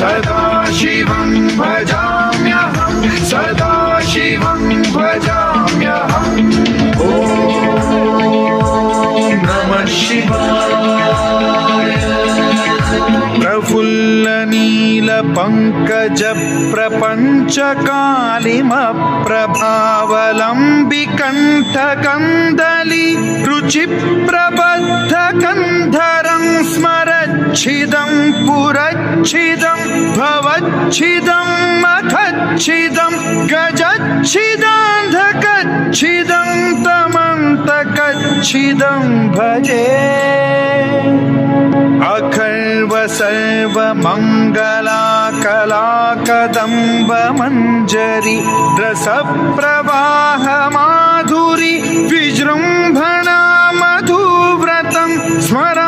सदाशिवं भजाम्यहं सदाशिवं भजाम्यहम् ॐ नमः शिवाय। प्रफुल्लनीलपङ्कजप्रपञ्चकालिमप्रभावलम्बिकण्ठकन्दली रुचिप्रबद्धकन्धरं स्मरच्छिदं पुरच्छिदं भवच्छिदं मखच्छिदं गजच्छिदान्धकच्छिदं तमन्तकच्छिदं भजे। अखर्व सर्वमङ्गला कलाकदम्बमञ्जरी रसप्रवाह माधुरी विजृम्भणा मधुव्रतं स्मर